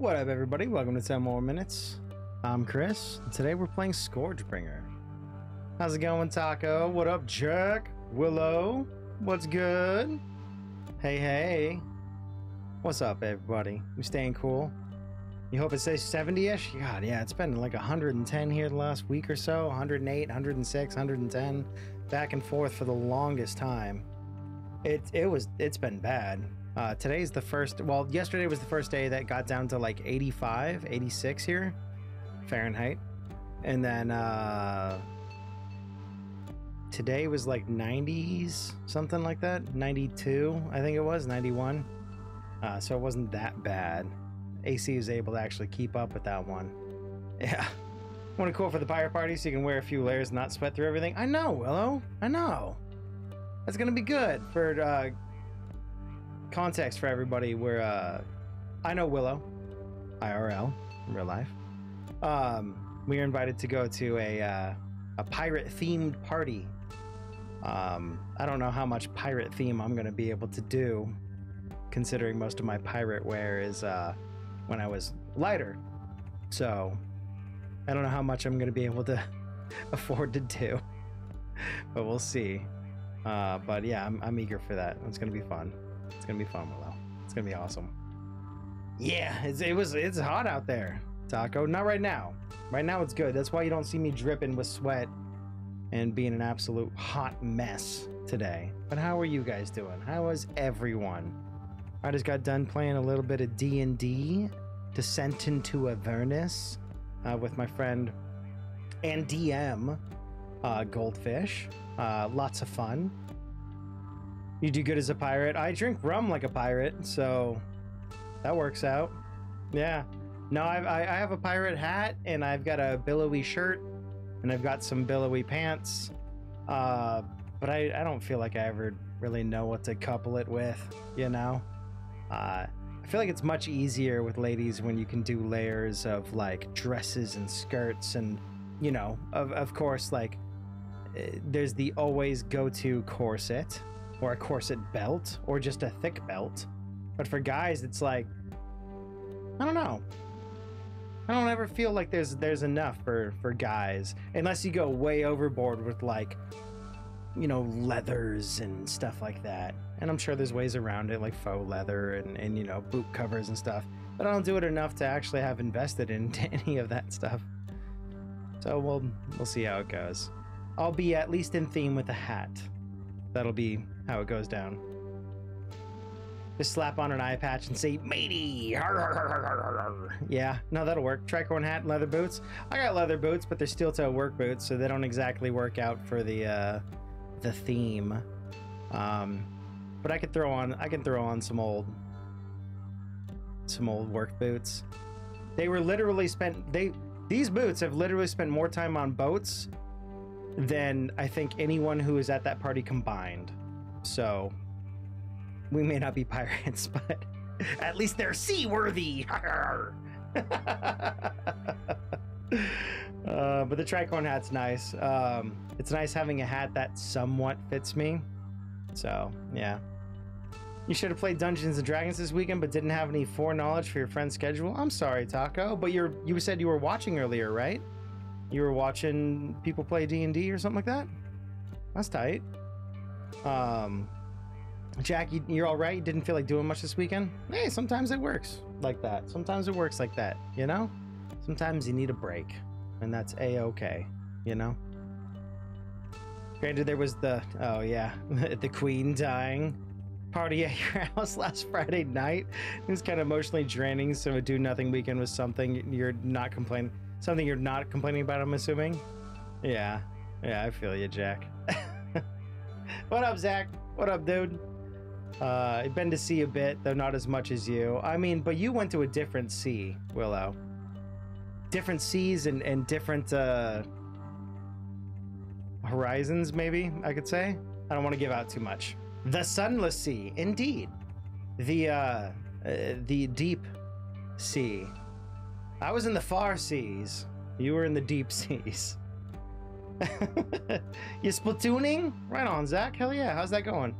What up, everybody? Welcome to 10 More Minutes. I'm Chris, and today we're playing Scourgebringer. How's it going, Taco? What up, Jack? Willow? What's good? Hey, hey. What's up, everybody? We staying cool? You hope it stays 70-ish? God, yeah, it's been like 110 here the last week or so. 108, 106, 110. Back and forth for the longest time. It's been bad. Today's the first, well, yesterday was the first day that got down to like 85, 86 here, Fahrenheit. And then, today was like 90s, something like that. 92, I think it was, 91. So it wasn't that bad. AC was able to actually keep up with that one. Yeah. Want to cool for the pirate party so you can wear a few layers and not sweat through everything? I know, Willow. I know. That's gonna be good for, context for everybody. I know Willow, IRL, in real life. We are invited to go to a pirate themed party. I don't know how much pirate theme I'm gonna be able to do, considering most of my pirate wear is when I was lighter. So I don't know how much I'm gonna be able to afford to do, but we'll see. But yeah, I'm eager for that. It's gonna be fun. It's gonna be fun, Willow. It's gonna be awesome. Yeah, it's hot out there, Taco. Not right now. Right now it's good. That's why you don't see me dripping with sweat and being an absolute hot mess today. But how are you guys doing? How is everyone? I just got done playing a little bit of D&D, Descent into Avernus, with my friend and DM, Goldfish. Lots of fun. You do good as a pirate. I drink rum like a pirate, so that works out. Yeah. No, I have a pirate hat, and I've got a billowy shirt, and I've got some billowy pants. But I don't feel like I ever really know what to couple it with, you know? I feel like it's much easier with ladies when you can do layers of like dresses and skirts, and you know, of course, like there's the always go-to corset, or a corset belt, or just a thick belt. But for guys, it's like, I don't know. I don't ever feel like there's enough for guys, unless you go way overboard with like, you know, leathers and stuff like that. And I'm sure there's ways around it, like faux leather and you know, boot covers and stuff. But I don't do it enough to actually have invested into any of that stuff. So we'll see how it goes. I'll be at least in theme with a hat. That'll be how it goes down. Just slap on an eye patch and say, matey! Har, har, har, har, har, har. Yeah, no, that'll work. Tricorn hat and leather boots. I got leather boots, but they're steel toe work boots, so they don't exactly work out for the theme. But I can throw on some old work boots. They were literally these boots have literally spent more time on boats than I think anyone who is at that party combined. So we may not be pirates, but at least they're seaworthy. But the tricorn hat's nice. It's nice having a hat that somewhat fits me. So yeah. You should have played Dungeons and Dragons this weekend, but didn't have any foreknowledge for your friend's schedule. I'm sorry, Taco, but you said you were watching earlier, right? You were watching people play D&D or something like that? That's tight. Jack, you're all right? You didn't feel like doing much this weekend? Hey, sometimes it works like that. Sometimes it works like that, you know? Sometimes you need a break, and that's A-okay, you know? Granted, there was the Queen dying party at your house last Friday night. It was kind of emotionally draining, so a do-nothing weekend was something you're not complaining about, I'm assuming. Yeah, I feel you, Jack. What up, Zach? What up, dude? I've been to sea a bit, though not as much as you. I mean, but you went to a different sea, Willow. Different seas and different horizons, maybe I could say. I don't want to give out too much. The Sunless Sea, indeed. The deep sea. I was in the far seas. You were in the deep seas. You splatooning? Right on, Zach. Hell yeah. How's that going?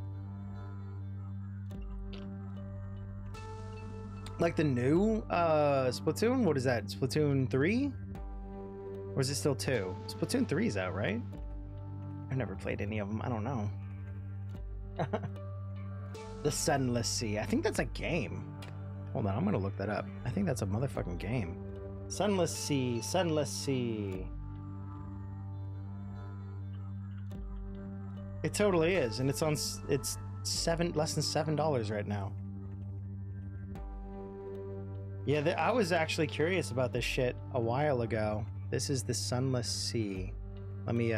Like the new Splatoon? What is that? Splatoon 3? Or is it still 2? Splatoon 3's out, right? I've never played any of them. I don't know. The Sunless Sea. I think that's a game. Hold on, I'm gonna look that up. I think that's a motherfucking game. Sunless Sea, Sunless Sea. It totally is, and it's on. It's less than $7 right now. Yeah, I was actually curious about this shit a while ago. This is the Sunless Sea. Let me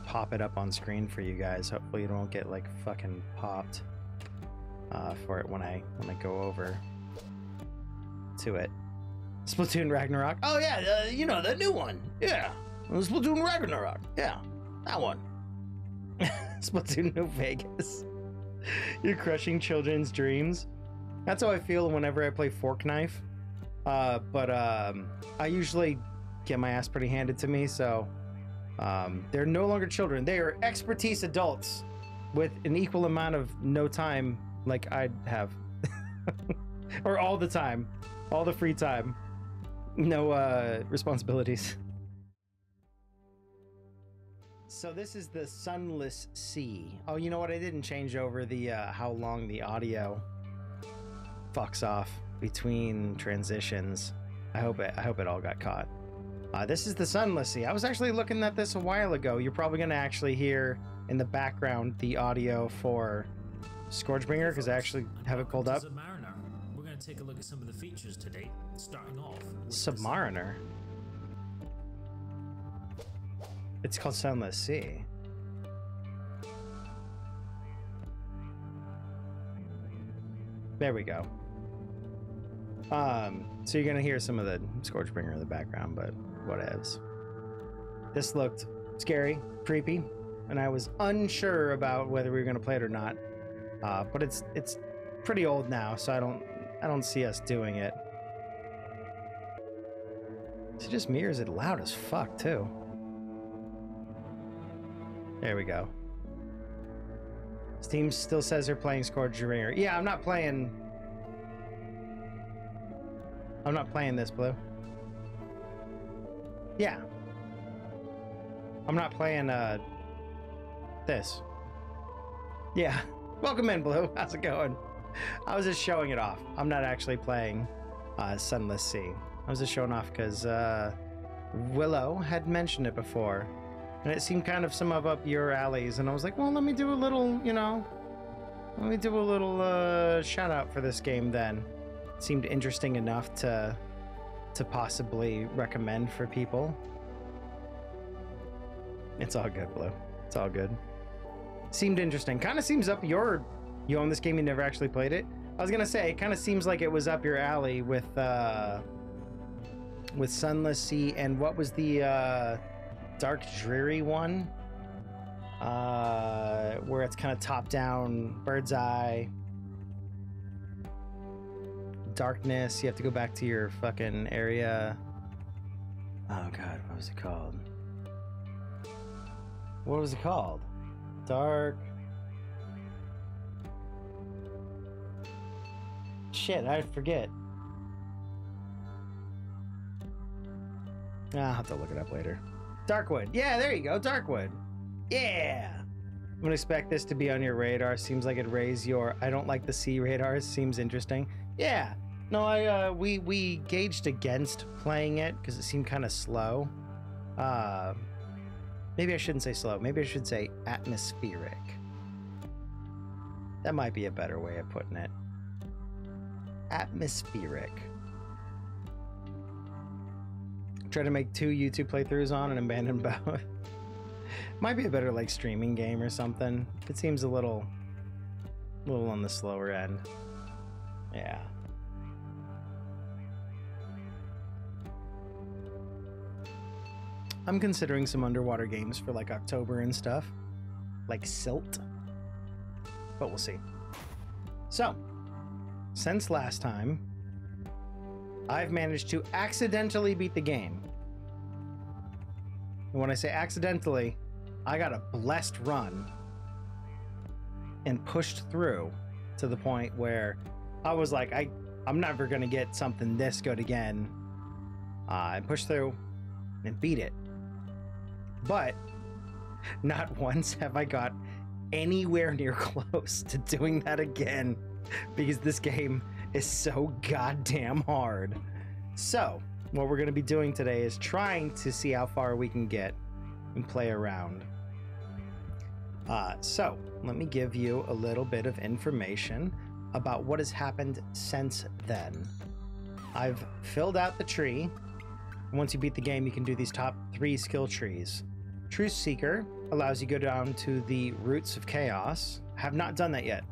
pop it up on screen for you guys. Hopefully you don't get like fucking popped for it when I go over to it. Splatoon Ragnarok. Oh yeah, you know, the new one. Yeah, Splatoon Ragnarok. Yeah, that one. Splatoon New Vegas. You're crushing children's dreams. That's how I feel whenever I play Fork Knife. But I usually get my ass pretty handed to me, so they're no longer children. They are expertise adults with an equal amount of no time like I'd have. Or all the time. All the free time. No responsibilities. So this is the Sunless Sea. Oh, you know what? I didn't change over the how long the audio fucks off between transitions. I hope it all got caught. This is the Sunless Sea. I was actually looking at this a while ago. You're probably gonna actually hear in the background the audio for Scourgebringer because I actually have it pulled up. Submariner. We're gonna take a look at some of the features today. Starting off with Submariner. It's called Sunless Sea. There we go. So you're gonna hear some of the Scourgebringer in the background, but whatevs. This looked scary, creepy, and I was unsure about whether we were gonna play it or not. But it's pretty old now, so I don't see us doing it. Is it just me or is it loud as fuck too? There we go. Steam still says they're playing Scourgebringer. Yeah, I'm not playing this, Blue. Yeah. I'm not playing this. Yeah. Welcome in, Blue. How's it going? I was just showing it off. I'm not actually playing Sunless Sea. I was just showing off because Willow had mentioned it before. And it seemed kind of some of up your alleys. And I was like, well, let me do a little, you know, let me do a little shout out for this game then. It seemed interesting enough to possibly recommend for people. It's all good, Blue. It's all good. Seemed interesting. Kind of seems up your... You own this game, you never actually played it? I was gonna say, it kind of seems like it was up your alley with Sunless Sea and what was the Dark Dreary one? Where it's kind of top-down, bird's eye. Darkness, you have to go back to your fucking area. Oh god, what was it called? What was it called? Dark... Shit, I forget. I'll have to look it up later. Darkwood. Yeah, there you go. Darkwood. Yeah. I'm gonna expect this to be on your radar. Seems like it raised your I don't like the sea radar. Seems interesting. Yeah. No, we gauged against playing it because it seemed kind of slow. Maybe I shouldn't say slow. Maybe I should say atmospheric. That might be a better way of putting it. Atmospheric. Try to make 2 YouTube playthroughs on and abandon both. Might be a better like streaming game or something. It seems a little on the slower end. Yeah. I'm considering some underwater games for like October and stuff. Like Silt. But we'll see. So, since last time, I've managed to accidentally beat the game. And when I say accidentally, I got a blessed run and pushed through to the point where I was like, I'm never gonna get something this good again. And push through and beat it. But not once have I got anywhere near close to doing that again, because this game is so goddamn hard. So what we're going to be doing today is trying to see how far we can get and play around. So let me give you a little bit of information about what has happened since then. I've filled out the tree. Once you beat the game, you can do these top 3 skill trees. Truth Seeker allows you to go down to the Roots of Chaos. Have not done that yet,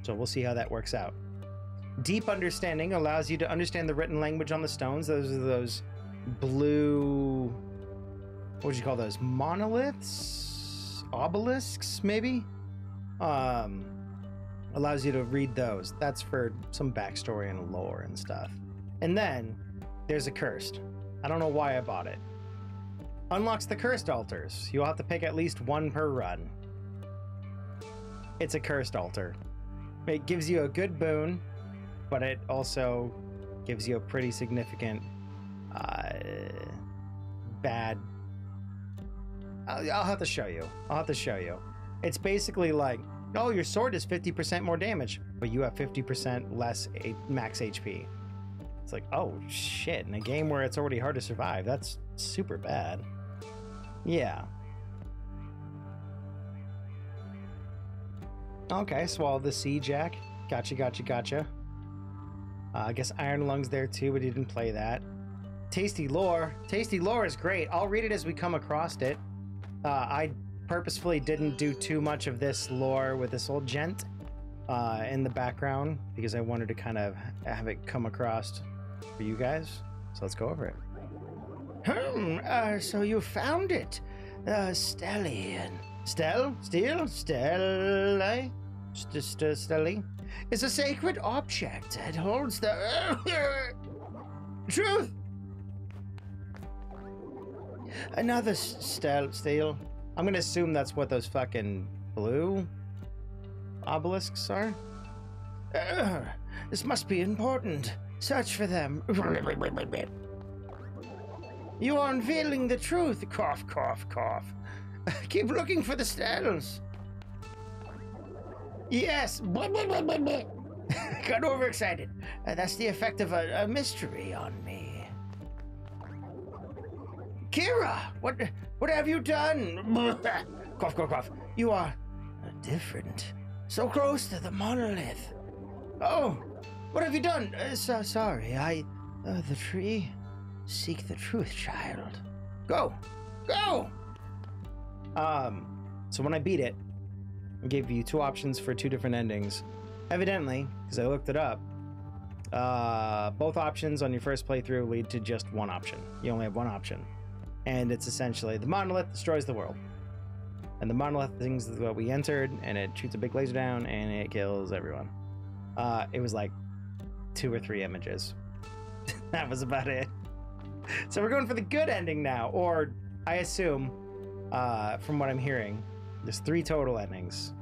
so we'll see how that works out. Deep Understanding allows you to understand the written language on the stones. Those are those blue, what would you call those? Monoliths? Obelisks, maybe? Allows you to read those. That's for some backstory and lore and stuff. And then there's a Cursed. I don't know why I bought it. Unlocks the Cursed Altars. You'll have to pick at least 1 per run. It's a Cursed Altar. It gives you a good boon, but it also gives you a pretty significant bad. I'll have to show you. I'll have to show you. It's basically like, oh, your sword is 50% more damage, but you have 50% less max HP. It's like, oh shit, in a game where it's already hard to survive, that's super bad. Yeah. Okay, Swallow the Sea, Jack. Gotcha. I guess Iron Lung's there too, but he didn't play that. Tasty Lore. Tasty Lore is great. I'll read it as we come across it. I purposefully didn't do too much of this lore with this old gent in the background because I wanted to kind of have it come across for you guys. So let's go over it. So you found it, Stellian. Stelli? It's a sacred object that holds the truth. Another steel. I'm gonna assume that's what those fucking blue obelisks are. This must be important. Search for them. You are unveiling the truth. Cough, cough, cough. Keep looking for the stels. Yes. Got overexcited. That's the effect of a mystery on me. Kira, what have you done? Cough, cough, cough. You are different. So close to the monolith. Oh, what have you done? Sorry, the tree. Seek the truth, child. Go! So when I beat it, I gave you 2 options for 2 different endings. Evidently, because I looked it up, both options on your first playthrough lead to just 1 option. You only have 1 option. And it's essentially the monolith destroys the world. And the monolith things is what we entered, and it shoots a big laser down, and it kills everyone. It was like 2 or 3 images. That was about it. So we're going for the good ending now, or I assume, from what I'm hearing, there's 3 total endings.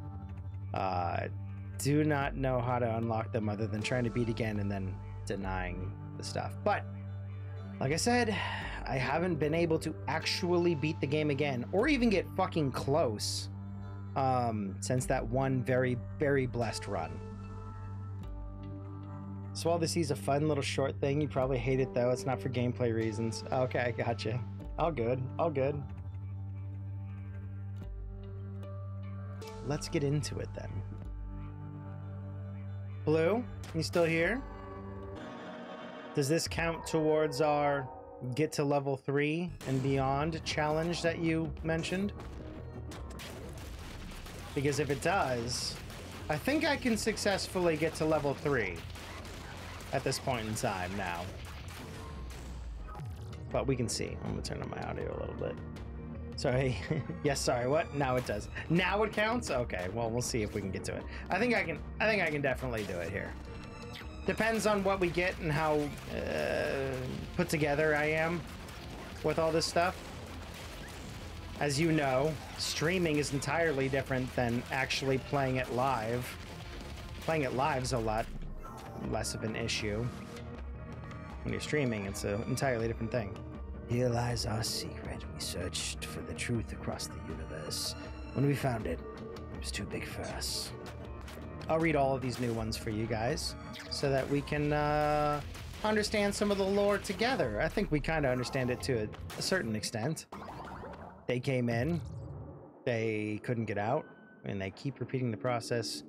Do not know how to unlock them other than trying to beat again and then denying the stuff. But, like I said, I haven't been able to actually beat the game again, or even get fucking close, since that one very, very blessed run. Swallow the Sea's a fun little short thing. You probably hate it though. It's not for gameplay reasons. Okay, I gotcha. All good. Let's get into it then. Blue, you still here? Does this count towards our get to level 3 and beyond challenge that you mentioned? Because if it does, I think I can successfully get to level 3 at this point in time now. But we can see. I'm gonna turn on my audio a little bit. Sorry. Yes, sorry, what? Now it does. Now it counts? Okay, well, we'll see if we can get to it. I think I can definitely do it here. Depends on what we get and how put together I am with all this stuff. As you know, streaming is entirely different than actually playing it live. Playing it live's a lot less of an issue. When you're streaming, it's an entirely different thing. Here lies our secret. We searched for the truth across the universe. When we found it, it was too big for us. I'll read all of these new ones for you guys so that we can understand some of the lore together. I think we kind of understand it to a certain extent. They came in, they couldn't get out, and they keep repeating the process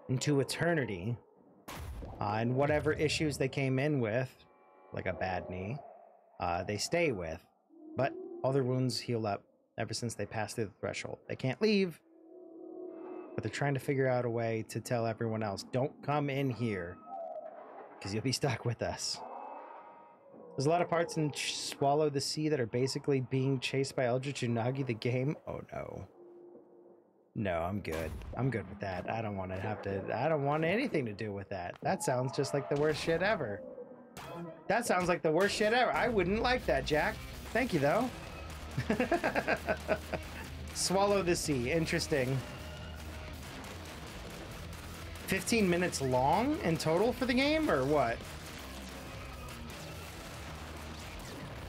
into eternity. And whatever issues they came in with, like a bad knee, they stay with. But all their wounds heal up ever since they passed through the threshold. They can't leave, but they're trying to figure out a way to tell everyone else, don't come in here, because you'll be stuck with us. There's a lot of parts in Swallow the Sea that are basically being chased by Eldritch Unagi the game. Oh no. No, I'm good. I'm good with that. I don't want anything to do with that. That sounds just like the worst shit ever. That sounds like the worst shit ever. I wouldn't like that, Jack. Thank you, though. Swallow the Sea. Interesting. 15 minutes long in total for the game, or what?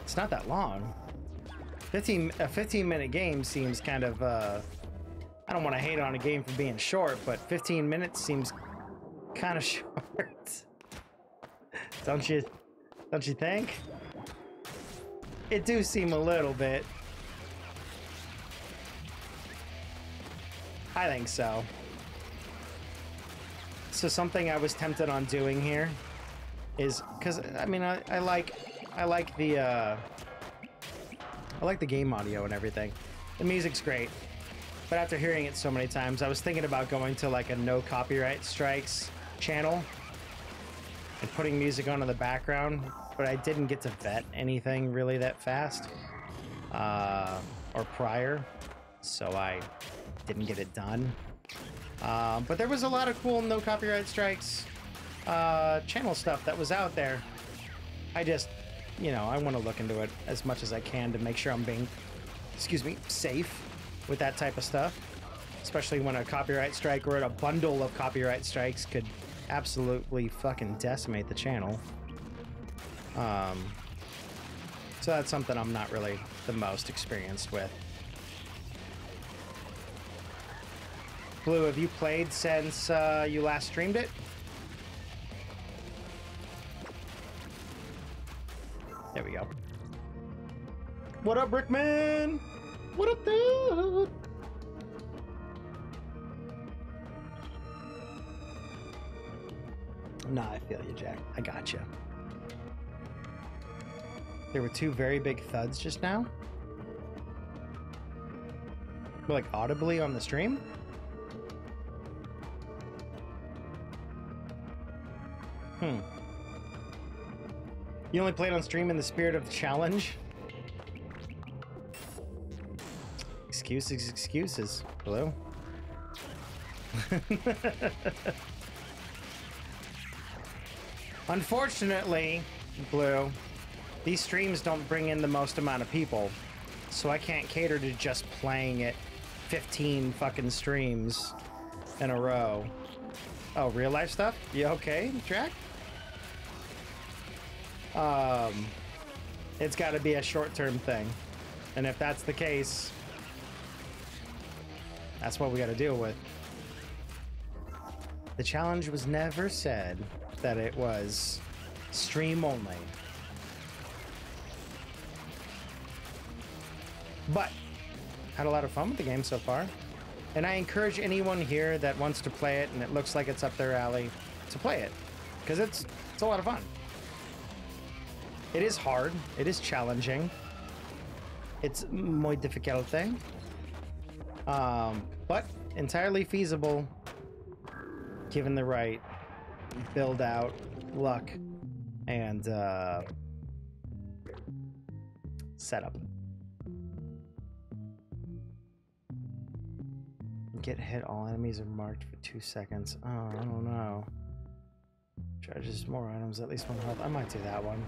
It's not that long. A 15-minute game seems kind of, I don't want to hate on a game for being short, but 15 minutes seems kind of short. Don't you think? It do seem a little bit. I think so. So something I was tempted on doing here is, because I mean I like the game audio and everything. The music's great, but after hearing it so many times, I was thinking about going to like a no copyright strikes channel and putting music on in the background, but I didn't get to vet anything really that fast or prior, so I didn't get it done. But there was a lot of cool no copyright strikes channel stuff that was out there. I just, you know, I want to look into it as much as I can to make sure I'm being, excuse me, safe with that type of stuff, especially when a copyright strike or a bundle of copyright strikes could absolutely fucking decimate the channel. So that's something I'm not really the most experienced with. Blue, have you played since you last streamed it? There we go. What up, Brickman? What up, dude? Nah, I feel you, Jack. I got you. There were two very big thuds just now. Like audibly on the stream? You only played on stream in the spirit of the challenge? Excuses. Hello? Unfortunately, Blue, these streams don't bring in the most amount of people, so I can't cater to just playing it 15 fucking streams in a row. Oh, real life stuff? You okay, Jack? It's got to be a short-term thing, and if that's the case, that's what we got to deal with. The challenge was never said that it was stream only, but had a lot of fun with the game so far, and I encourage anyone here that wants to play it and it looks like it's up their alley to play it, because it's a lot of fun. It is hard. It is challenging. It's muy dificulte. But entirely feasible given the right build out, luck, and setup. Get hit. All enemies are marked for 2 seconds. Oh, I don't know. Charges more items, at least 1 health. I might do that one.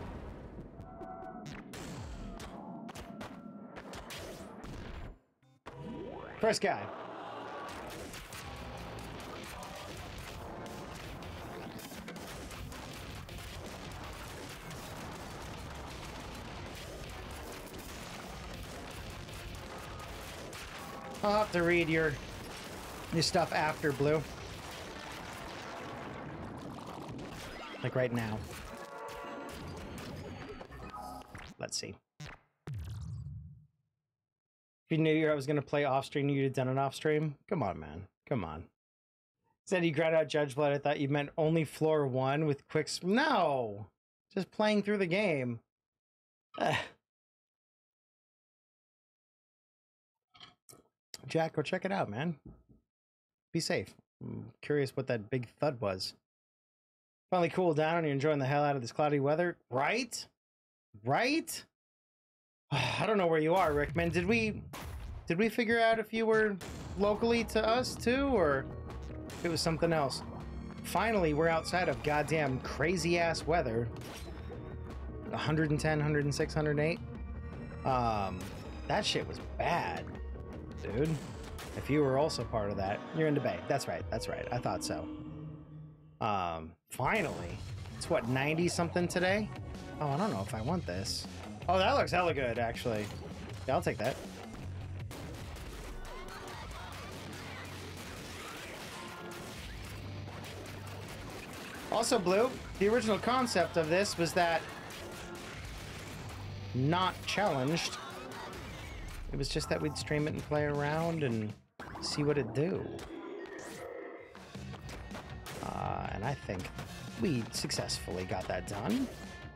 First guy. I'll have to read your stuff after, Blue. Like right now. Let's see. If you knew I was going to play off stream, you'd have done it off stream. Come on, man. Come on. Said you grind out Judge Blood. I thought you meant only floor 1 with quick... No! Just playing through the game. Jack, go check it out, man. Be safe. I'm curious what that big thud was. Finally cooled down and you're enjoying the hell out of this cloudy weather. Right? Right? I don't know where you are, Rickman. Did we figure out if you were locally to us too, or if it was something else? Finally, we're outside of goddamn crazy ass weather. 110, 106, 108. That shit was bad, dude. If you were also part of that, you're in the Bay. That's right. That's right. I thought so. Finally. It's what, 90 something today? Oh, I don't know if I want this. Oh, that looks hella good, actually. Yeah, I'll take that. Also, Blue, the original concept of this was that not challenged. It was just that we'd stream it and play around and see what it'd do. And I think we successfully got that done.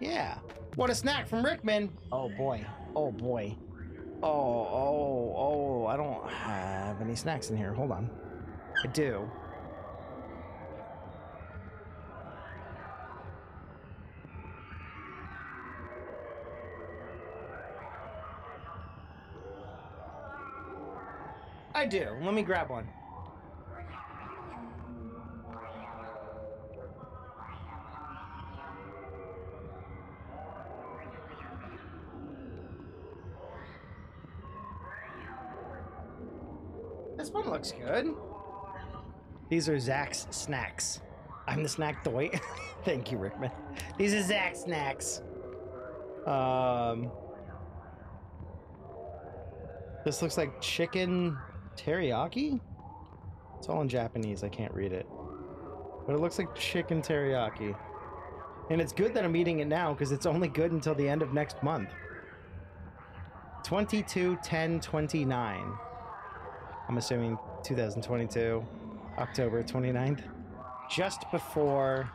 Yeah. What a snack from Rickman. Oh boy. Oh boy. Oh, I don't have any snacks in here. Hold on. I do. I do. Let me grab one. This one looks good. These are Zach's snacks. I'm the snack toy. Thank you, Rickman. These are Zach's snacks. This looks like chicken teriyaki? It's all in Japanese. I can't read it. But it looks like chicken teriyaki. And it's good that I'm eating it now because it's only good until the end of next month. 22/10/29. I'm assuming 2022, October 29th. Just before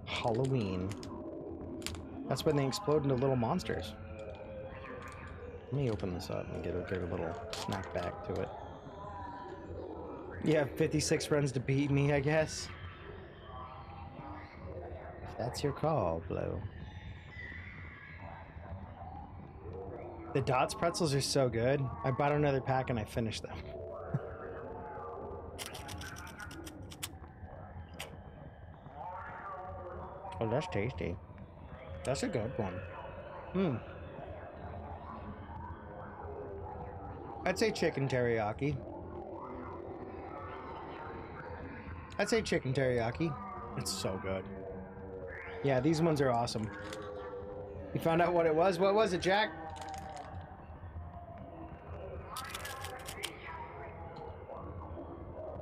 Halloween. That's when they explode into little monsters. Let me open this up and get a little snack back to it. You have 56 runs to beat me, I guess. If that's your call, Blue. The Dots pretzels are so good. I bought another pack and I finished them. Oh, that's tasty. That's a good one. I'd say chicken teriyaki. I'd say chicken teriyaki. It's so good. Yeah, these ones are awesome. You found out what it was? What was it, Jack?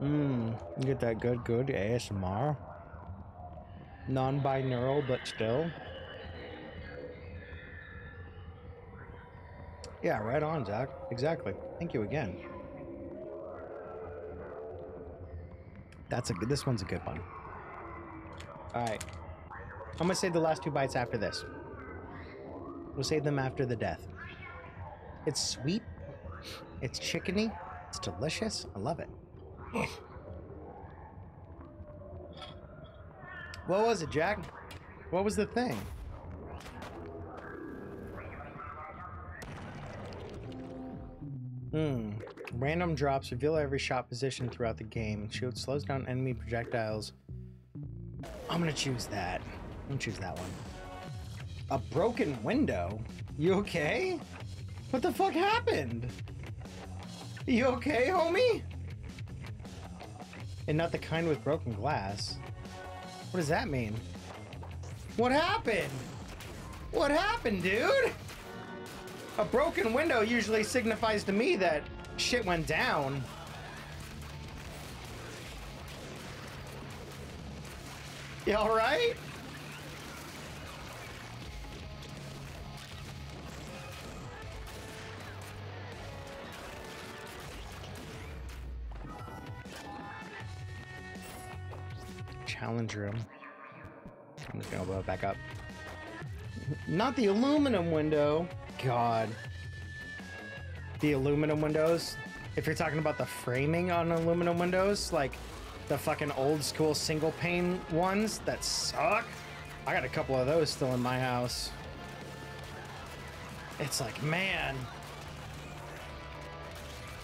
You get that good ASMR. Non-binaural, but still. Yeah, right on, Zach. Exactly. Thank you again. This one's a good one. All right. I'm gonna save the last 2 bites after this. We'll save them after the death. It's sweet. It's chickeny. It's delicious. I love it. What was it, Jack? What was the thing? Random drops reveal every shot position throughout the game. Shield slows down enemy projectiles. I'm gonna choose that. I'm gonna choose that one. A broken window? You okay? What the fuck happened? You okay, homie? And not the kind with broken glass. What does that mean? What happened? What happened, dude? A broken window usually signifies to me that shit went down. You all right? Challenge room. I'm just gonna blow it back up. Not the aluminum window. God. The aluminum windows. If you're talking about the framing on aluminum windows, like the fucking old school single pane ones that suck. I got a couple of those still in my house. It's like, man.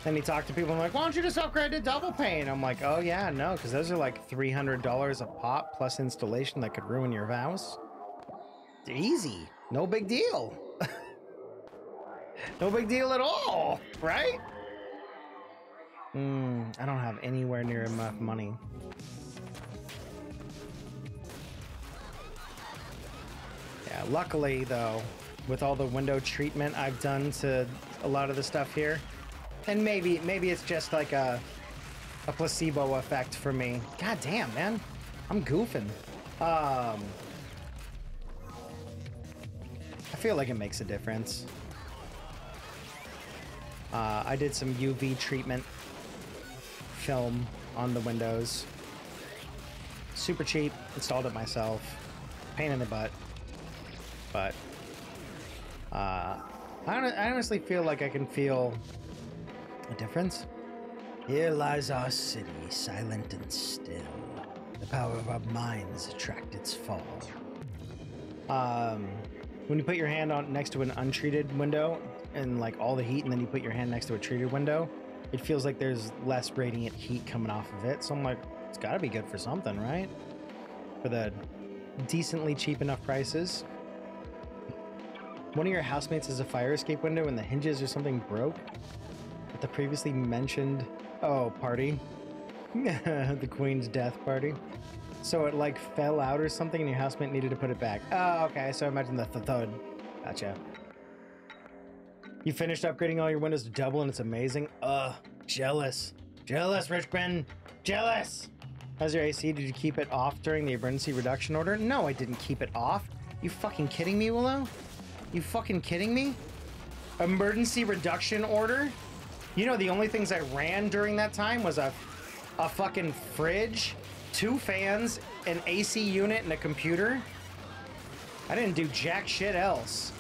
Then you talk to people and like, why don't you just upgrade to double pane? I'm like, oh yeah, no, because those are like $300 a pop plus installation that could ruin your house. Easy. No big deal. No big deal at all, right? I don't have anywhere near enough money. Yeah, luckily though, with all the window treatment I've done to a lot of the stuff here, and maybe it's just like a placebo effect for me. God damn, man. I'm goofing. I feel like it makes a difference. I did some UV treatment film on the windows. Super cheap, installed it myself. Pain in the butt. But I honestly feel like I can feel a difference. Here lies our city, silent and still. The power of our minds attract its fall. When you put your hand on next to an untreated window and like all the heat, and then you put your hand next to a treated window, it feels like there's less radiant heat coming off of it. So I'm like, it's gotta be good for something, right? For the decently cheap enough prices. One of your housemates has a fire escape window and the hinges or something broke at the previously mentioned, party. The Queen's death party. So it like fell out or something and your housemate needed to put it back. Oh, okay, so I imagine the thud. Gotcha. You finished upgrading all your windows to double and it's amazing? Jealous. Jealous, Richmond. Jealous! How's your AC? Did you keep it off during the emergency reduction order? No, I didn't keep it off. You fucking kidding me, Willow? You fucking kidding me? Emergency reduction order? You know, the only things I ran during that time was a fucking fridge, 2 fans, an AC unit, and a computer. I didn't do jack shit else.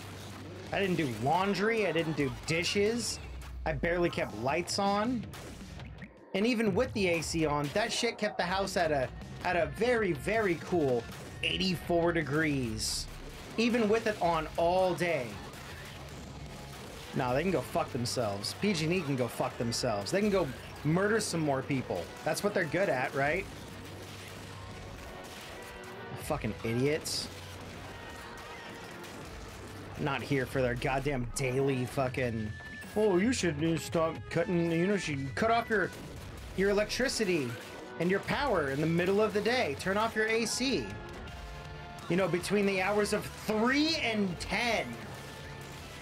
I didn't do laundry. I didn't do dishes. I barely kept lights on. And even with the AC on, that shit kept the house at a very, very cool 84 degrees. Even with it on all day. No, they can go fuck themselves. PG&E can go fuck themselves. They can go murder some more people. That's what they're good at, right? Fucking idiots. Not here for their goddamn daily fucking, oh, you should stop cutting, you should cut off your electricity and your power in the middle of the day. Turn off your AC. You know, between the hours of 3 and 10.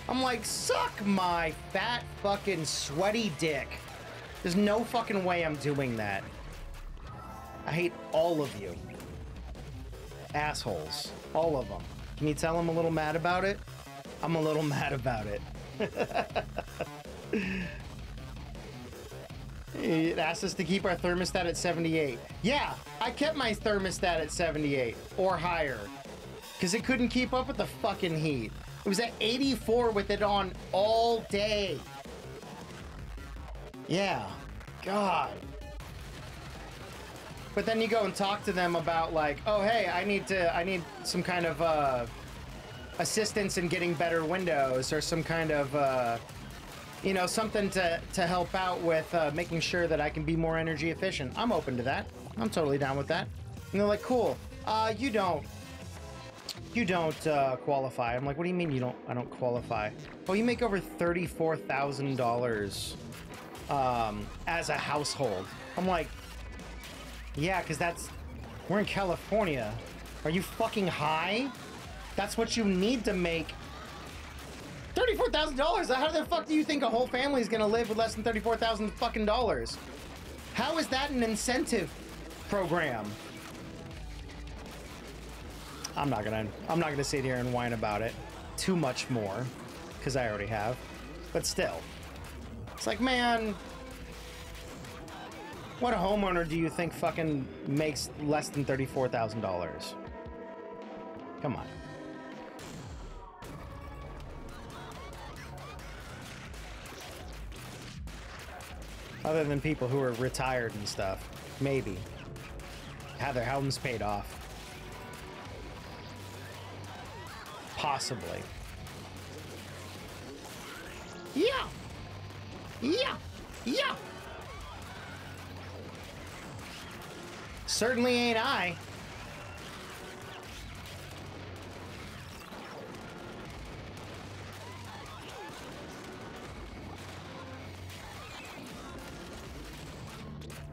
I'm like, suck my fat fucking sweaty dick. There's no fucking way I'm doing that. I hate all of you. Assholes. All of them. Can you tell I'm a little mad about it? I'm a little mad about it. It asked us to keep our thermostat at 78. Yeah, I kept my thermostat at 78 or higher because it couldn't keep up with the fucking heat. It was at 84 with it on all day. Yeah, God. But then you go and talk to them about like, oh hey, I need some kind of assistance in getting better windows or some kind of you know, something to help out with making sure that I can be more energy efficient. I'm open to that. I'm totally down with that. And they're like, cool. You don't qualify. I'm like, what do you mean I don't qualify? Well, you make over $34,000 as a household. I'm like, yeah, because we're in California. Are you fucking high? That's what you need to make $34,000? How the fuck do you think a whole family is gonna live with less than $34,000 fucking dollars? How is that an incentive program? I'm not gonna sit here and whine about it too much more, because I already have. But still, it's like, man, what homeowner do you think fucking makes less than $34,000? Come on. Other than people who are retired and stuff. Maybe. Have their homes paid off. Possibly. Yeah! Yeah! Yeah! Certainly ain't I.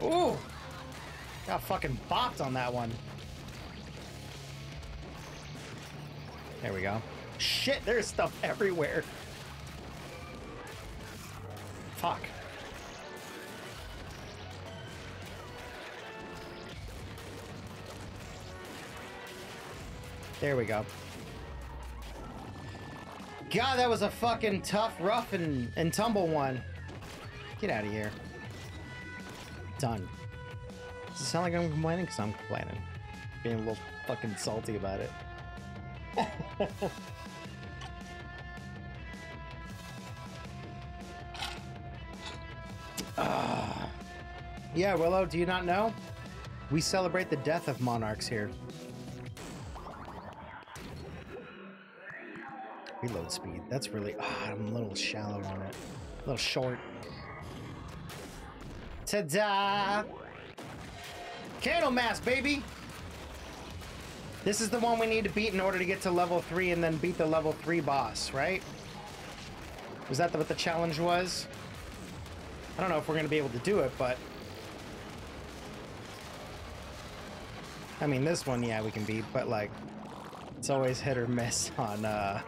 Ooh! Got fucking bopped on that one. There we go. Shit, there's stuff everywhere. Fuck. There we go. God, that was a fucking tough, rough, and tumble one. Get out of here. Done. Does it sound like I'm complaining? Because I'm complaining. Being a little fucking salty about it. Yeah, Willow, do you not know? We celebrate the death of monarchs here. Reload speed. That's really... I'm a little shallow on it. A little short. Ta-da! Candle mask, baby! This is the one we need to beat in order to get to level 3 and then beat the level 3 boss, right? Was that what the challenge was? I don't know if we're going to be able to do it, but... I mean, this one, yeah, we can beat, but, like, it's always hit or miss on,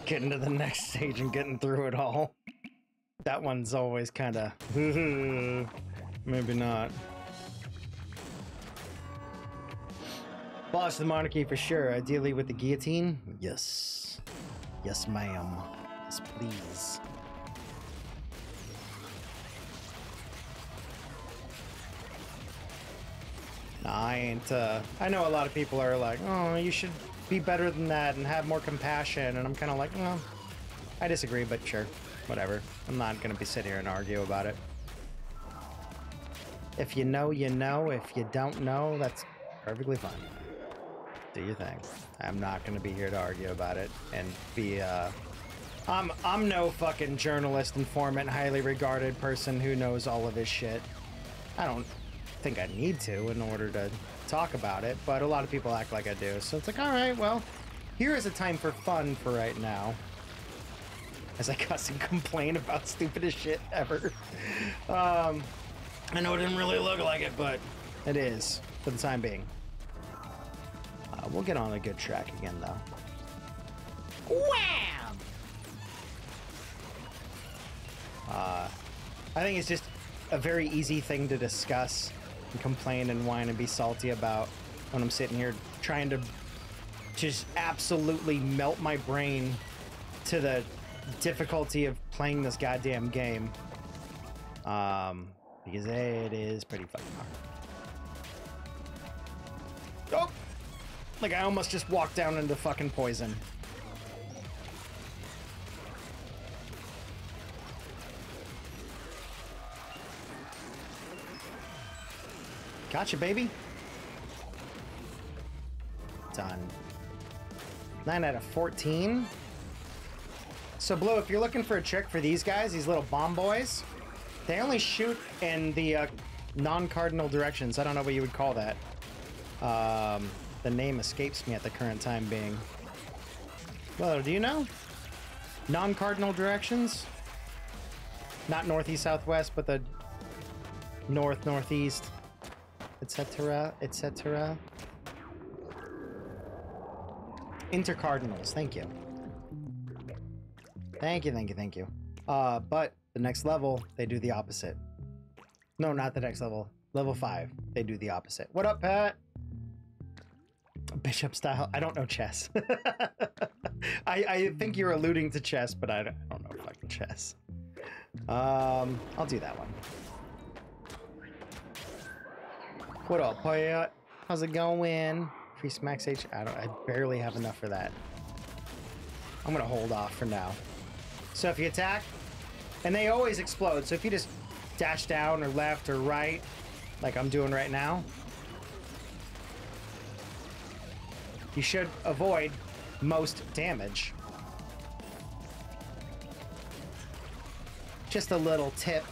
getting to the next stage and getting through it all. That one's always kind of... maybe not. Abolish the monarchy for sure, ideally with the guillotine. Yes. Yes, ma'am. Yes, please. Nah, I ain't, I know a lot of people are like, oh, you should be better than that and have more compassion, and I'm kind of like, well, I disagree, but sure, whatever. I'm not gonna be sitting here and argue about it. If you know, you know. If you don't know, that's perfectly fine. Do your thing. I'm not gonna be here to argue about it and be, I'm no fucking journalist, informant, highly regarded person who knows all of his shit. I don't think I need to in order to talk about it, but a lot of people act like I do, so it's like, all right, well, here is a time for fun for right now, as I cuss and complain about stupidest shit ever. I know it didn't really look like it, but it is for the time being. We'll get on a good track again, though. Wham! I think it's just a very easy thing to discuss and complain and whine and be salty about when I'm sitting here trying to just absolutely melt my brain to the difficulty of playing this goddamn game. Because it is pretty fucking hard. Oh! Like I almost just walked down into fucking poison. Gotcha, baby. Done. 9 out of 14. So, Blue, if you're looking for a trick for these guys, these little bomb boys, they only shoot in the non-cardinal directions. I don't know what you would call that. The name escapes me at the current time being. Well, do you know? Non-cardinal directions? Not northeast, southwest, but the north, northeast, etc., etc. Intercardinals, thank you. Thank you, thank you, thank you. But the next level, they do the opposite. No, not the next level. Level 5, they do the opposite. What up, Pat? Bishop style. I don't know chess. I think you're alluding to chess, but I don't know fucking chess. I'll do that one. What up, Poyot? How's it going? Free Max H. I barely have enough for that. I'm gonna hold off for now. So if you attack, and they always explode, so if you just dash down or left or right, like I'm doing right now, you should avoid most damage. Just a little tip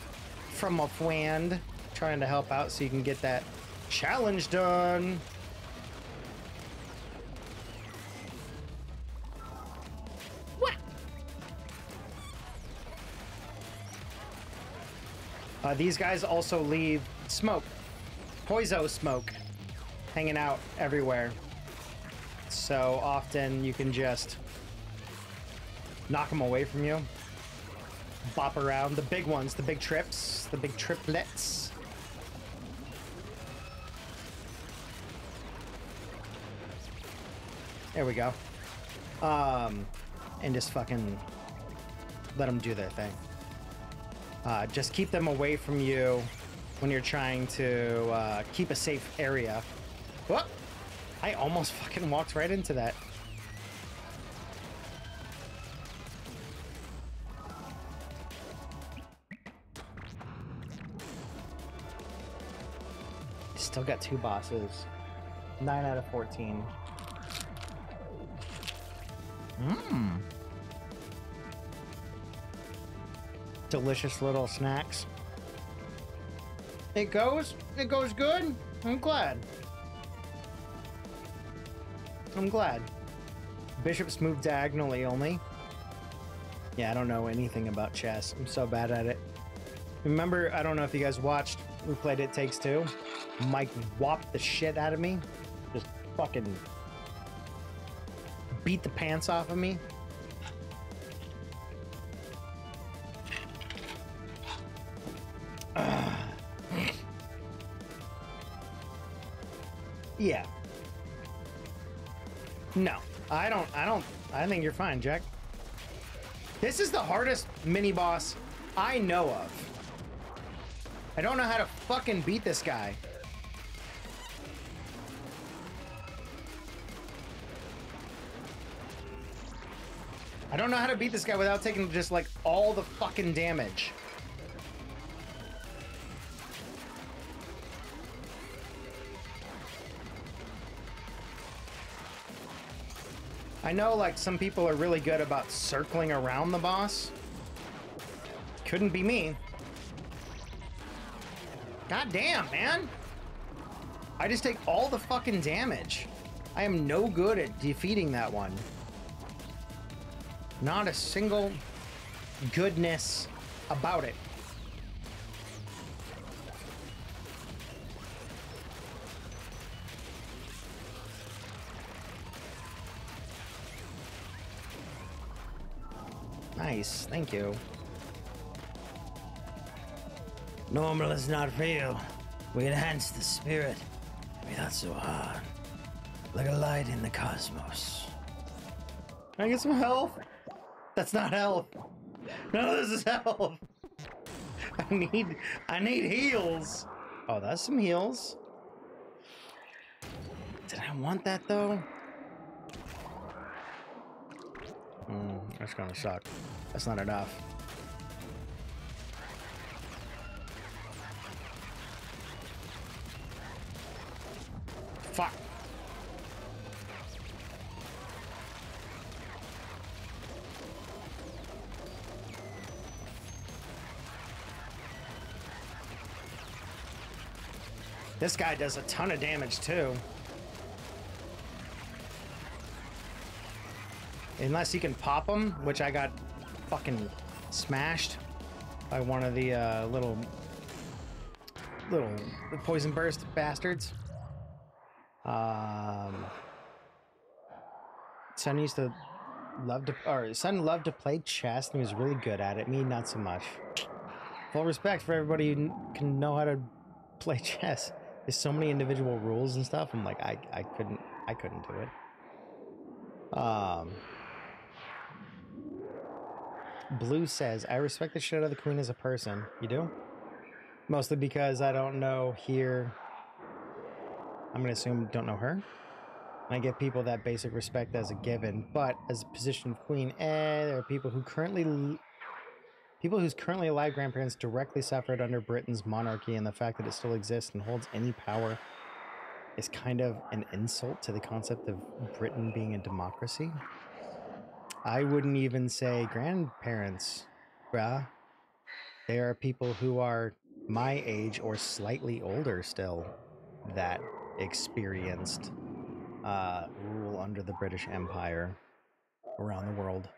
from a friend trying to help out so you can get that challenge done. What? These guys also leave smoke, poiso smoke, hanging out everywhere. So often you can just knock them away from you. Bop around. The big ones, the big trips, the big triplets. There we go. And just fucking let them do their thing. Just keep them away from you when you're trying to keep a safe area. Whoop! I almost fucking walked right into that. Still got 2 bosses. 9 out of 14. Mmm. Delicious little snacks. It goes good. I'm glad. I'm glad. Bishops move diagonally only. Yeah, I don't know anything about chess. I'm so bad at it. Remember, I don't know if you guys watched, we played It Takes Two. Mike whopped the shit out of me. Just fucking beat the pants off of me. Yeah. No, I think you're fine, Jack. This is the hardest mini boss I know of. I don't know how to fucking beat this guy. I don't know how to beat this guy without taking just like all the fucking damage. I know like some people are really good about circling around the boss. Couldn't be me. God damn, man. I just take all the fucking damage. I am no good at defeating that one. Not a single goodness about it. Nice, thank you. Normal is not real. We enhance the spirit. Maybe that's so hard. Like a light in the cosmos. Can I get some health? That's not health. None of this is health. I need heals. Oh, that's some heals. Did I want that though? That's gonna suck. That's not enough. Fuck. This guy does a ton of damage too. Unless he can pop him, which I got fucking smashed by one of the little poison burst bastards. So I used to son loved to play chess and he was really good at it. Me, not so much. Full respect for everybody who can know how to play chess. There's so many individual rules and stuff. I'm like, I couldn't do it. Blue says, I respect the shit out of the queen as a person. You do? Mostly because I don't know here. I'm going to assume don't know her. I give people that basic respect as a given, but as a position of queen, there are people whose currently alive grandparents directly suffered under Britain's monarchy, and the fact that it still exists and holds any power is kind of an insult to the concept of Britain being a democracy. I wouldn't even say grandparents, bruh. There are people who are my age or slightly older still that experienced rule under the British Empire around the world.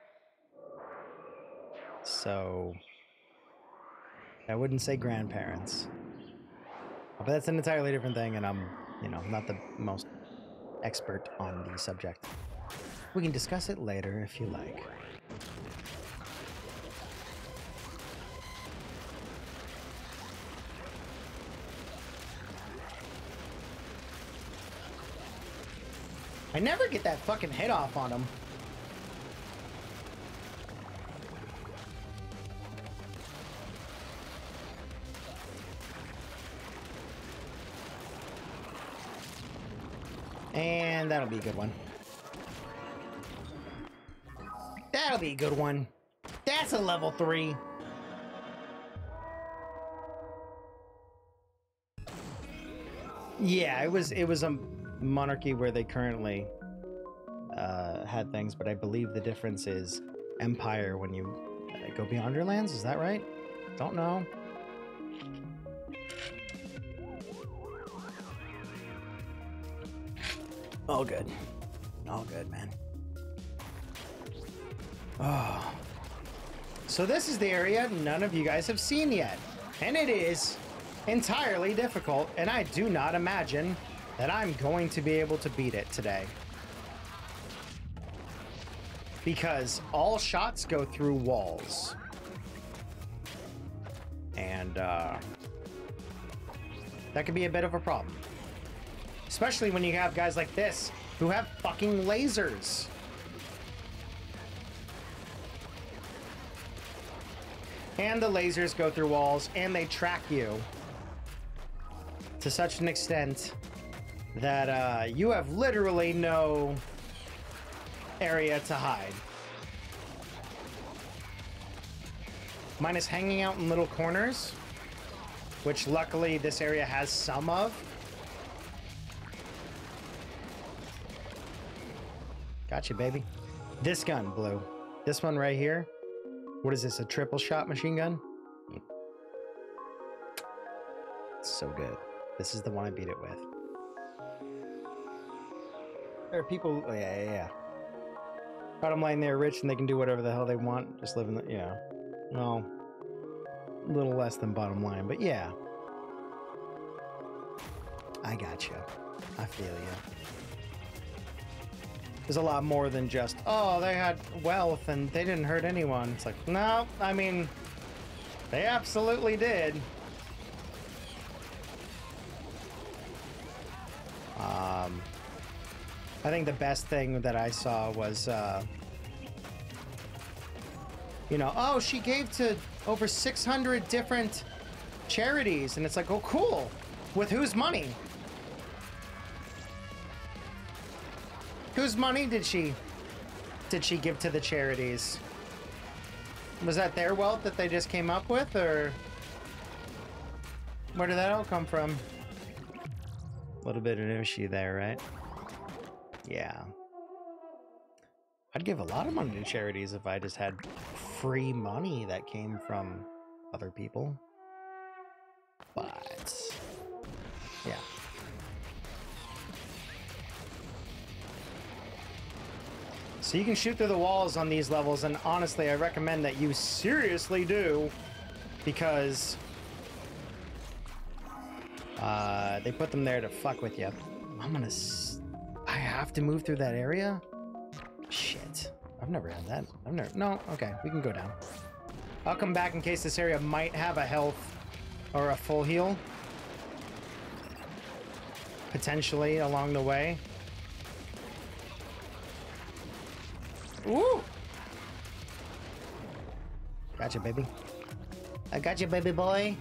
So I wouldn't say grandparents, but that's an entirely different thing, and I'm, not the most expert on the subject. We can discuss it later if you like. I never get that fucking hit off on him. And that'll be a good one. That'll be a good one. That's a level 3. Yeah, it was a monarchy where they currently had things, but I believe the difference is empire when you go beyond your lands. Is that right? Don't know. All good. All good, man. Oh. So this is the area none of you guys have seen yet. And it is entirely difficult, and I do not imagine that I'm going to be able to beat it today. Because all shots go through walls. And that could be a bit of a problem. Especially when you have guys like this who have fucking lasers. And the lasers go through walls and they track you to such an extent that you have literally no area to hide. Minus hanging out in little corners, which luckily this area has some of. Gotcha, baby. This gun, Blue. This one right here. What is this, a triple shot machine gun? It's so good. This is the one I beat it with. There are people, yeah. Bottom line, they're rich and they can do whatever the hell they want. Just live in the, well, a little less than bottom line, but yeah. I gotcha. I feel you. There's a lot more than just, oh, they had wealth and they didn't hurt anyone. It's like, no, I mean, they absolutely did. I think the best thing that I saw was, oh, she gave to over 600 different charities. And it's like, oh, cool. With whose money? Whose money did she give to the charities? Was that their wealth that they just came up with, or where did that all come from? A little bit of an issue there, right? Yeah. I'd give a lot of money to charities if I just had free money that came from other people. But yeah. So you can shoot through the walls on these levels, and honestly, I recommend that you seriously do, because they put them there to fuck with you. I have to move through that area? Shit. I've never had that. I've never... No, okay, we can go down. I'll come back in case this area might have a health or a full heal. Potentially along the way. Ooh! Gotcha, baby. I got you, baby boy.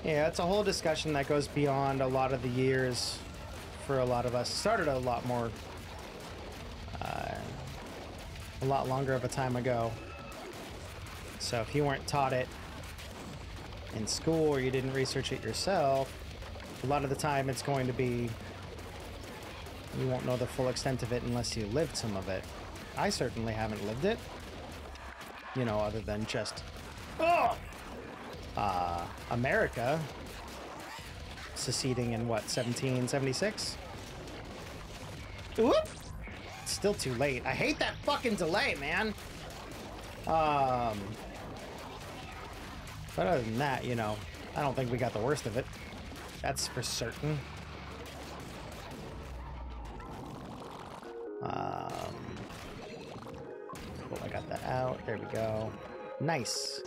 Yeah, it's a whole discussion that goes beyond a lot of the years for a lot of us. Started a lot more, a lot longer of a time ago. So if you weren't taught it in school or you didn't research it yourself, a lot of the time it's going to be, you won't know the full extent of it unless you lived some of it. I certainly haven't lived it, you know, other than just, America seceding in what, 1776? Whoop! It's still too late. I hate that fucking delay, man. But other than that, you know, I don't think we got the worst of it. That's for certain. Cool, I got that out. There we go. Nice.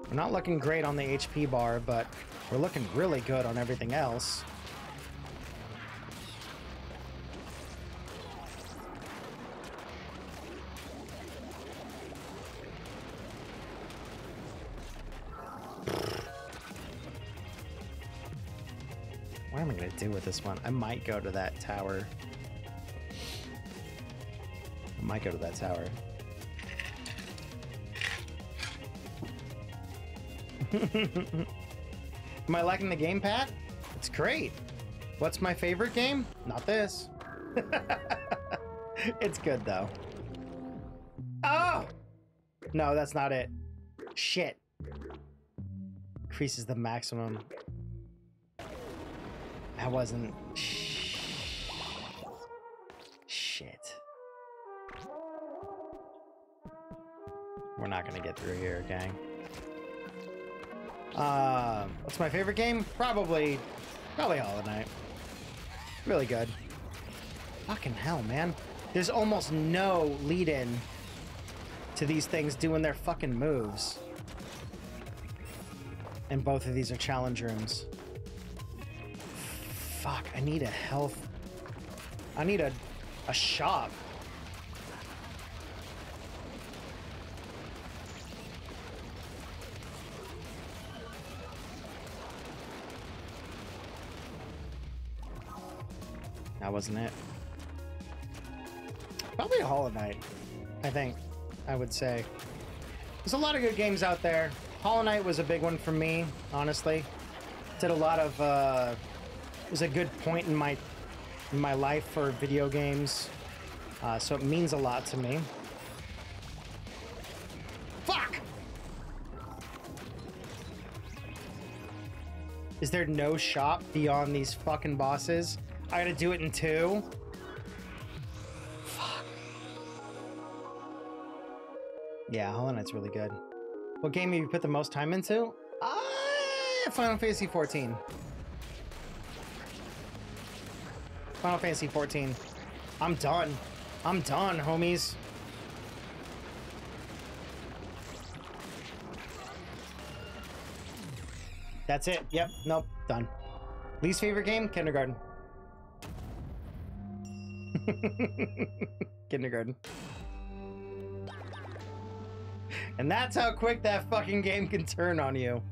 We're not looking great on the HP bar, but we're looking really good on everything else. What am I going to do with this one? I might go to that tower. Am I liking the game, Pat? It's great. What's my favorite game? Not this. It's good, though. Oh! No, that's not it. Shit. Increases the maximum. That wasn't... Shit. We're not gonna get through here, gang. What's my favorite game? Probably Hollow Knight. Really good. Fucking hell, man. There's almost no lead-in to these things doing their fucking moves. And both of these are challenge rooms. Fuck, I need a health... I need a shop. That wasn't it. Probably a Hollow Knight, I think, I would say. There's a lot of good games out there. Hollow Knight was a big one for me, honestly. Did a lot of, it was a good point in my life for video games. So it means a lot to me. Fuck! Is there no shop beyond these fucking bosses? I gotta do it in 2? Fuck. Yeah, Hollow Knight's really good. What game have you put the most time into? Final Fantasy 14. Final Fantasy 14. I'm done. I'm done, homies. That's it. Yep. Nope. Done. Least favorite game? Kindergarten. Kindergarten. And that's how quick that fucking game can turn on you.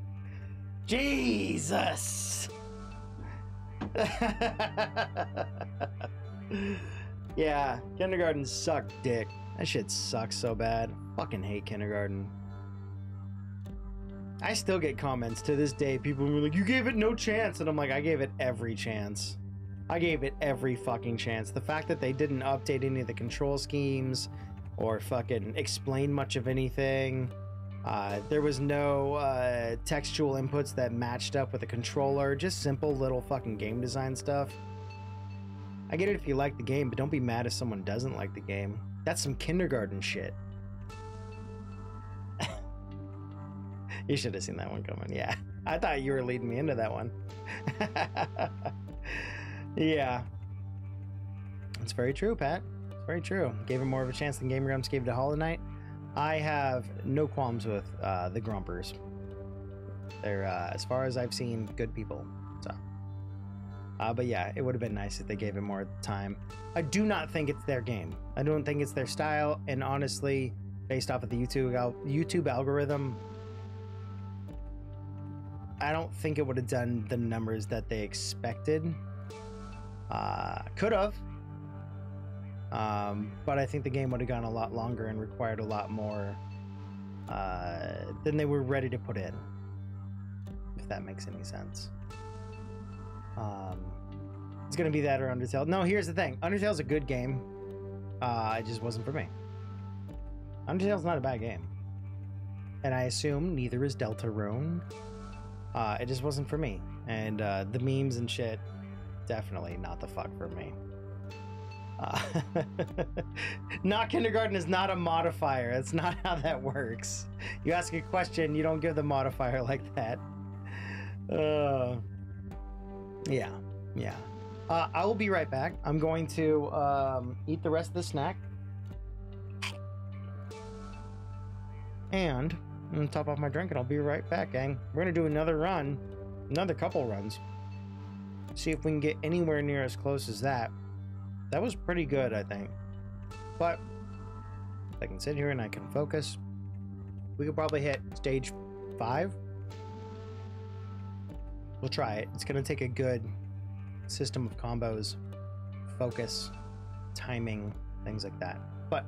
Jesus! Yeah, kindergarten sucked dick. That shit sucks so bad. Fucking hate kindergarten. I still get comments to this day. People are like, you gave it no chance. And I'm like, I gave it every chance. I gave it every fucking chance. The fact that they didn't update any of the control schemes or fucking explain much of anything. There was no textual inputs that matched up with the controller. Just simple little fucking game design stuff. I get it if you like the game, but don't be mad if someone doesn't like the game. That's some kindergarten shit. You should have seen that one coming. Yeah, I thought you were leading me into that one. Yeah. It's very true, Pat. It's very true. Gave him more of a chance than Game Grumps gave to Hollow Knight. I have no qualms with the Grumpers. They're, as far as I've seen, good people. So, but yeah, it would have been nice if they gave him more time. I do not think it's their game. I don't think it's their style. And honestly, based off of the YouTube algorithm, I don't think it would have done the numbers that they expected. Could have. But I think the game would have gone a lot longer and required a lot more than they were ready to put in. If that makes any sense. It's gonna be that or Undertale. No, here's the thing. Undertale's a good game. It just wasn't for me. Undertale's not a bad game. And I assume neither is Deltarune. It just wasn't for me. And the memes and shit, definitely not the fuck for me. Not kindergarten is not a modifier. That's not how that works. You ask a question, you don't give the modifier like that. Yeah. I will be right back. I'm going to eat the rest of the snack. And I'm going to top off my drink and I'll be right back, gang. We're going to do another run. Another couple runs. See if we can get anywhere near as close as that. That was pretty good, I think. But I can sit here and I can focus. We could probably hit stage 5. We'll try it. It's going to take a good system of combos, focus, timing, things like that. But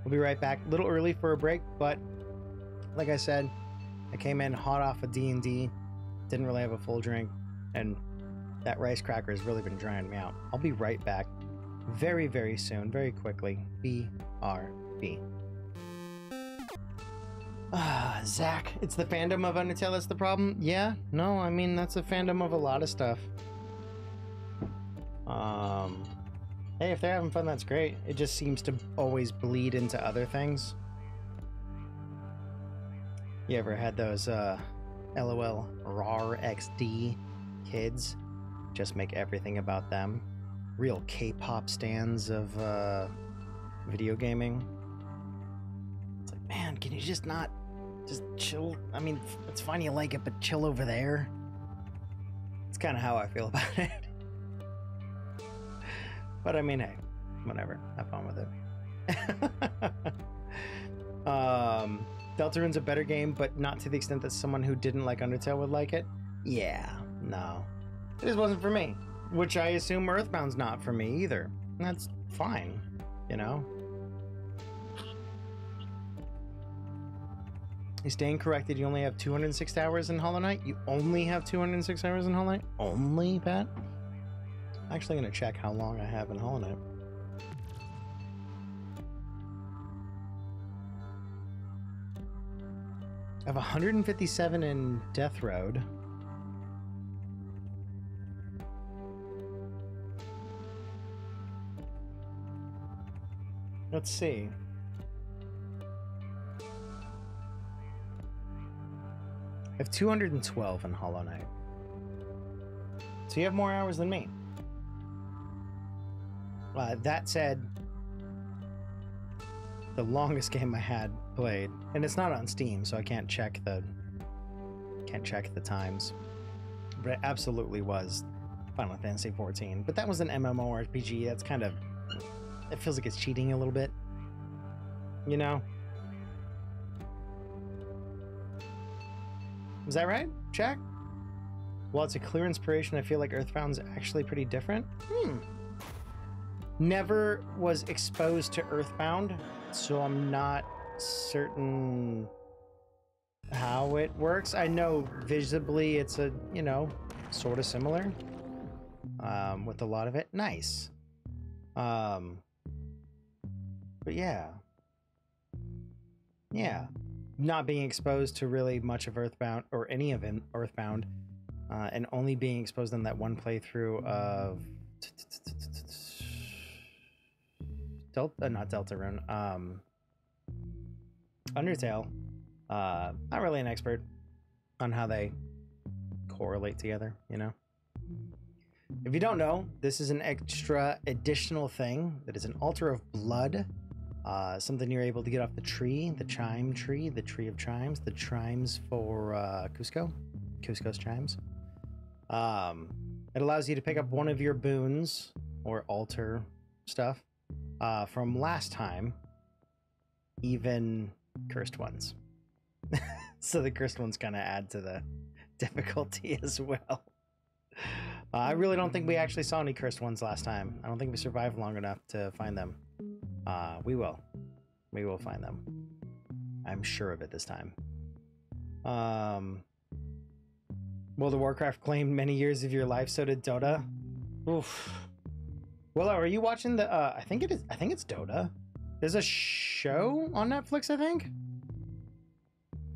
we'll be right back. A little early for a break, but like I said, I came in hot off of D&D, didn't really have a full drink, and that rice cracker has really been drying me out. I'll be right back very, very soon, very quickly. BRB. Zach, it's the fandom of Undertale that's the problem? Yeah, no, I mean, that's a fandom of a lot of stuff. Hey, if they're having fun, that's great. It just seems to always bleed into other things. You ever had those, LOL RAR XD kids just make everything about them? Real K-pop stans of, video gaming. It's like, man, can you just not just chill? I mean, it's fine you like it, but chill over there. It's kind of how I feel about it. But I mean, hey, whatever. Have fun with it. Deltarune's a better game, but not to the extent that someone who didn't like Undertale would like it. Yeah, no. It just wasn't for me. Which I assume Earthbound's not for me either. That's fine, you know? You stand corrected, you only have 206 hours in Hollow Knight? You only have 206 hours in Hollow Knight? Only, Pat? I'm actually going to check how long I have in Hollow Knight. I have 157 in Death Road. Let's see. I have 212 in Hollow Knight. So you have more hours than me. That said, the longest game I had played, and it's not on Steam, so I can't check the times, but it absolutely was Final Fantasy XIV. But that was an MMORPG. That's kind of, it feels like it's cheating a little bit, you know? Is that right, Jack? While it's a clear inspiration, I feel like Earthbound's actually pretty different. Never was exposed to Earthbound, so I'm not certain how it works. I know visibly it's a, you know, sort of similar with a lot of it. Nice. But yeah. Not being exposed to really much of Earthbound, or any of Earthbound, and only being exposed in that one playthrough of not Deltarune, Undertale. Not really an expert on how they correlate together, you know? If you don't know, this is an extra additional thing that is an altar of blood. Something you're able to get off the tree, the chime tree, the tree of chimes, the chimes for Cusco's chimes. It allows you to pick up one of your boons or altar stuff from last time, even cursed ones. So the cursed ones kind of add to the difficulty as well. I really don't think we actually saw any cursed ones last time. I don't think we survived long enough to find them. We will. We will find them. I'm sure of it this time. World of Warcraft claimed many years of your life, so did Dota. Oof. Well, are you watching the, I think it's Dota. There's a show on Netflix, I think.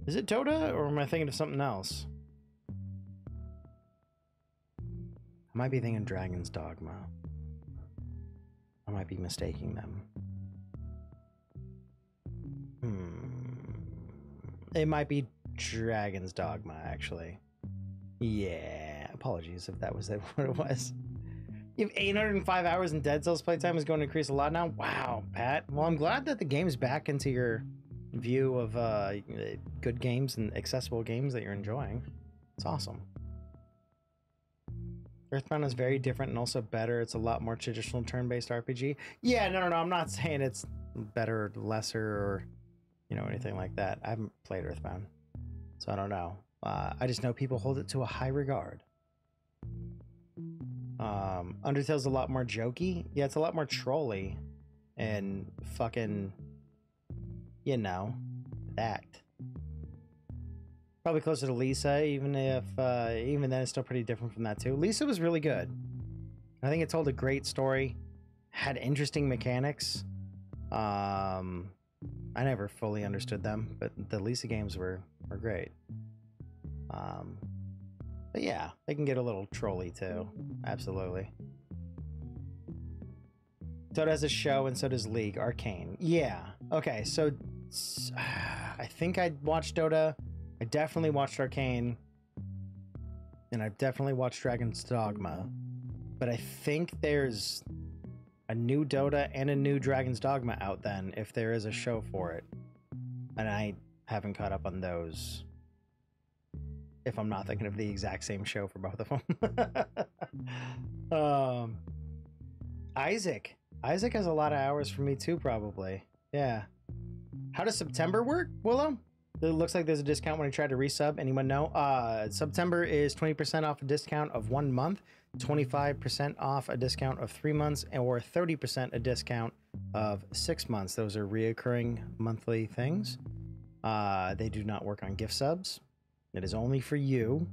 Is it Dota, or am I thinking of something else? I might be thinking Dragon's Dogma. I might be mistaking them. It might be Dragon's Dogma, actually. Yeah, apologies if that was what it was. You have 805 hours in Dead Cells playtime is going to increase a lot now. Wow, Pat. Well, I'm glad that the game's back into your view of good games and accessible games that you're enjoying. It's awesome. Earthbound is very different and also better. It's a lot more traditional turn-based RPG. Yeah, no. I'm not saying it's better or lesser or, you know, anything like that. I haven't played Earthbound, so I don't know. I just know people hold it to a high regard. Undertale's a lot more jokey. Yeah, it's a lot more trolly and fucking, you know, that. Probably closer to Lisa, even if even then it's still pretty different from that too. Lisa was really good. I think it told a great story, had interesting mechanics. I never fully understood them, but the Lisa games were great. But yeah, they can get a little trolly too. Absolutely. Dota has a show and so does League. Arcane. Yeah. Okay, so I think I watched Dota. I definitely watched Arcane. And I've definitely watched Dragon's Dogma. But I think there's a new Dota and a new Dragon's Dogma out then, if there is a show for it. And I haven't caught up on those. If I'm not thinking of the exact same show for both of them. Isaac has a lot of hours for me too, probably. Yeah. How does September work, Willow? It looks like there's a discount when I try to resub. Anyone know? September is 20% off a discount of 1 month, 25% off a discount of 3 months, or 30% a discount of 6 months. Those are reoccurring monthly things. They do not work on gift subs. It is only for you.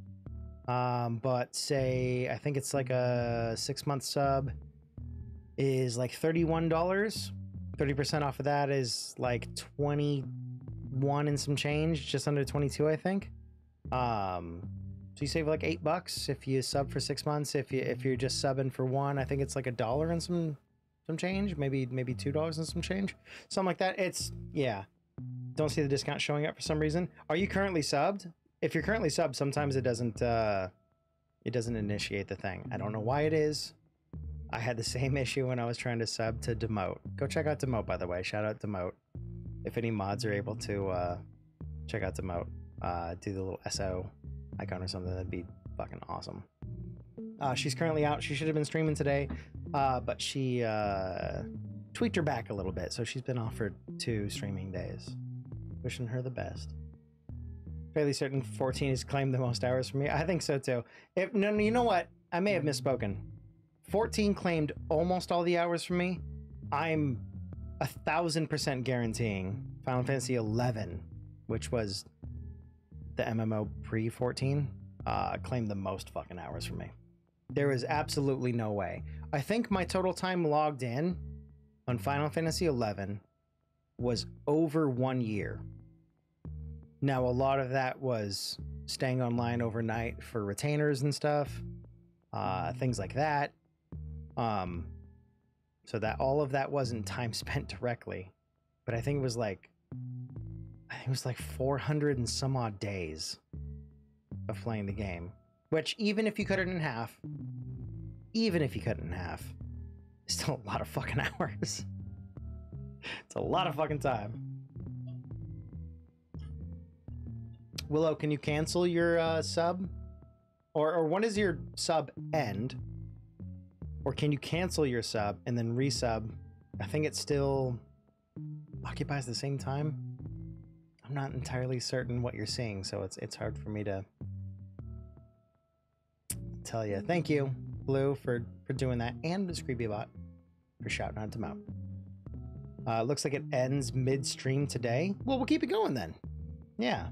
But say, I think it's like a 6-month sub is like $31. 30% off of that is like 21 and some change, just under 22, I think. So you save like $8 if you sub for 6 months. If you're just subbing for one, I think it's like $1 and some change, maybe $2 and some change, something like that. It's, yeah. Don't see the discount showing up for some reason. Are you currently subbed? If you're currently subbed, sometimes it doesn't initiate the thing. I don't know why it is. I had the same issue when I was trying to sub to Demote. Go check out Demote, by the way. Shout out Demote. If any mods are able to check out Demote, do the little SO icon or something, that'd be fucking awesome. She's currently out. She should have been streaming today, but she tweaked her back a little bit, so she's been offered 2 streaming days. Wishing her the best. Fairly certain 14 has claimed the most hours for me. I think so too. No, you know what? I may have misspoken. 14 claimed almost all the hours for me. I'm 1,000% guaranteeing Final Fantasy 11, which was the MMO pre-14, claimed the most fucking hours for me. There is absolutely no way. I think my total time logged in on Final Fantasy 11 was over 1 year. Now, a lot of that was staying online overnight for retainers and stuff, things like that. So that all of that wasn't time spent directly, but I think it was like 400 and some odd days of playing the game, which even if you cut it in half, even if you cut it in half, it's still a lot of fucking hours. It's a lot of fucking time. Willow, can you cancel your sub? Or when does your sub end? Or can you cancel your sub and then resub? I think it still occupies the same time. I'm not entirely certain what you're seeing, so it's hard for me to tell you. Thank you, Blue, for doing that, and Screepybot for shouting out to Mount. Looks like it ends midstream today. Well, we'll keep it going then. Yeah.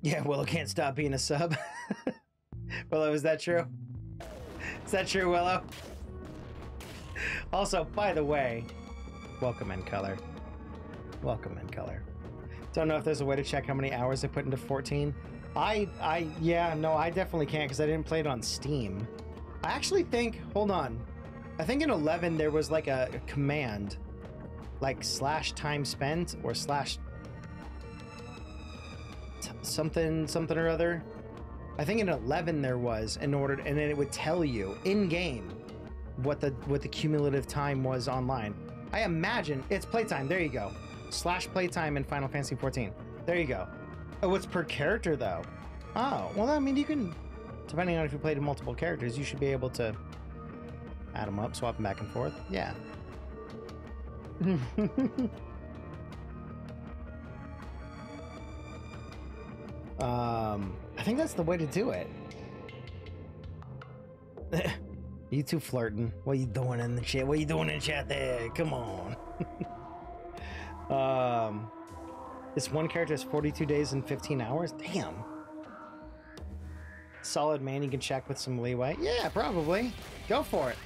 Yeah, Willow can't stop being a sub. Willow, is that true? Is that true, Willow? Also, by the way, welcome in color. Welcome in color. Don't know if there's a way to check how many hours I put into 14. Yeah, no, I definitely can't because I didn't play it on Steam. I actually think, hold on. I think in 11 there was like a command, like /time spent or something or other. I think in 11 there was and then it would tell you in game what the cumulative time was online. I imagine it's playtime. There you go. /playtime in Final Fantasy 14. There you go. Oh, it's per character though. Oh, well, I mean, you can, depending on if you played multiple characters, you should be able to add them up, swap them back and forth. Yeah. I think that's the way to do it. You two flirting. What are you doing in the chat? What are you doing in the chat there? Come on. This one character has 42 days and 15 hours. Damn. Solid, man. You can check with some leeway. Yeah, probably. Go for it.